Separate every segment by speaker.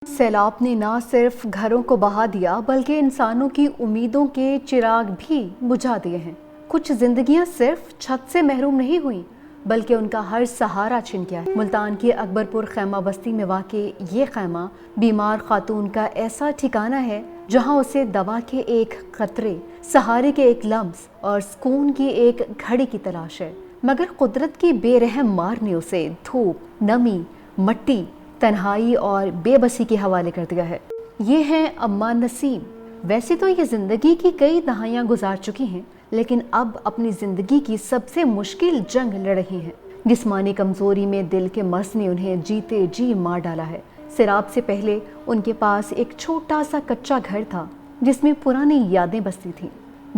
Speaker 1: सैलाब ने ना सिर्फ घरों को बहा दिया बल्कि इंसानों की उम्मीदों के चिराग भी बुझा दिए हैं। कुछ जिंदगियां सिर्फ छत से महरूम नहीं हुई बल्कि उनका हर सहारा छिन गया है। मुल्तान की अकबरपुर खैमा बस्ती में वाक़े ये खैमा बीमार खातून का ऐसा ठिकाना है जहां उसे दवा के एक कतरे, सहारे के एक लम्स और सुकून की एक घड़ी की तलाश है। मगर कुदरत की बेरहम मार ने उसे धूप, नमी, मट्टी, तन्हाई और बेबसी के हवाले कर दिया है। ये हैं अम्मा नसीम। वैसे तो ये ज़िंदगी की कई दहाइयाँ गुजार चुकी हैं, लेकिन अब अपनी ज़िंदगी की सबसे मुश्किल जंग लड़ रही हैं। जिस्मानी कमज़ोरी में दिल के मर्ज़ ने उन्हें जीते जी मार डाला है। सैलाब से पहले उनके पास एक छोटा सा कच्चा घर था जिसमें पुरानी यादें बसती थीं।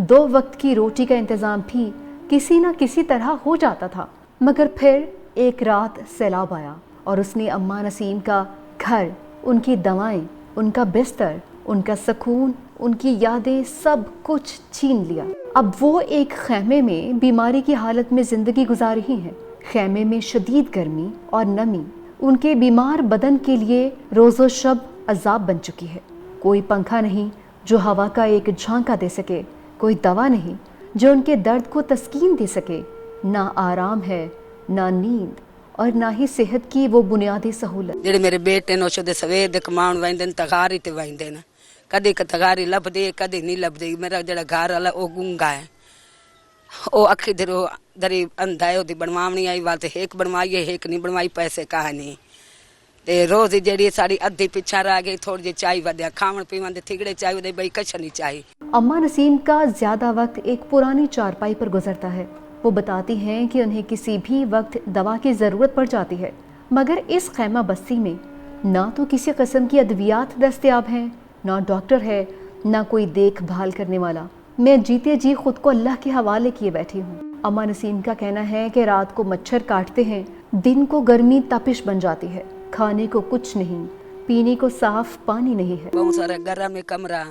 Speaker 1: 2 वक्त की रोटी का इंतज़ाम भी किसी न किसी तरह हो जाता था। मगर फिर एक रात सैलाब आया और उसने अम्मा नसीम का घर, उनकी दवाएं, उनका बिस्तर, उनका सुकून, उनकी यादें सब कुछ छीन लिया। अब वो एक खैमे में बीमारी की हालत में ज़िंदगी गुजार रही हैं। खैमे में शदीद गर्मी और नमी उनके बीमार बदन के लिए रोज़ो शब अज़ाब बन चुकी है। कोई पंखा नहीं जो हवा का एक झांका दे सके, कोई दवा नहीं जो उनके दर्द को तस्कीन दे सके। ना आराम है, ना नींद और ना ही सेहत की वो बुनियादी सहूलत।
Speaker 2: जेडे मेरे बेटे नो शो दे सवेर दे कमाउण वैंदे न तगारी ते वैंदे न, कदी क तगारी लभदी कदी नहीं लभदी। मेरा जेड़ा घर वाला ओ गूंगा है, ओ अखी दरी अंधा है। ओदी बनवावनी आई वाल ते एक बनवाई है, एक नहीं बनवाई, पैसे कहा नहीं। ते रोज जेड़ी साड़ी अद्धी पिछा रह गई, थोड़ी जी चाय वध्या खावण पीवण दे थिगड़े चाय दे बई कछ नहीं चाही।
Speaker 1: अम्मा नसीम का ज्यादा वक्त एक पुरानी चारपाई पर गुजरता है। वो बताती हैं कि उन्हें किसी भी वक्त दवा की ज़रूरत पड़ जाती है, मगर इस खैमा बस्ती में ना तो किसी किस्म की अद्वियात दस्तयाब हैं, ना डॉक्टर है, ना कोई देखभाल करने वाला। मैं जीते जी खुद को अल्लाह के हवाले किए बैठी हूँ। अम्मा नसीम का कहना है कि रात को मच्छर काटते हैं, दिन को गर्मी तपिश बन जाती है, खाने को कुछ नहीं, पीने को साफ पानी नहीं है।
Speaker 2: बहुत सारा गर्म में कमरा,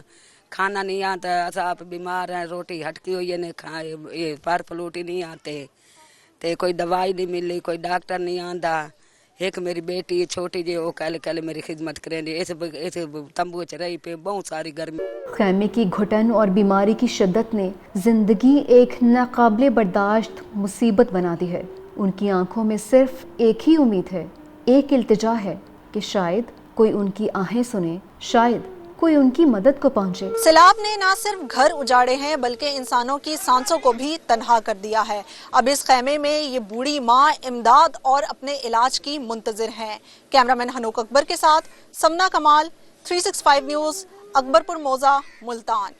Speaker 2: खाना नहीं आता। आप बीमार हैं, रोटी हटकी हुई है, नहीं खाए, ये पर फ्लूटी नहीं आते, ते कोई दवाई नहीं मिली, कोई डॉक्टर नहीं आंदा। एक मेरी बेटी छोटी जी, वो कल मेरी खिदमत करेंगे। इस तंबू च रही पे बहुत सारी गर्मी।
Speaker 1: खैमे की घुटन और बीमारी की शिद्दत ने जिंदगी एक नाकाबिले बर्दाश्त मुसीबत बना दी है। उनकी आंखों में सिर्फ एक ही उम्मीद है, एक इल्तिजा है कि शायद कोई उनकी आहें सुने, शायद कोई उनकी मदद को पहुंचे।
Speaker 3: सैलाब ने न सिर्फ घर उजाड़े हैं बल्कि इंसानों की सांसों को भी तन्हा कर दिया है। अब इस खैमे में ये बूढ़ी माँ इमदाद और अपने इलाज की मुंतजिर हैं। कैमरामैन हनूक अकबर के साथ समना कमाल, 365 न्यूज़, अकबरपुर मौजा, मुल्तान।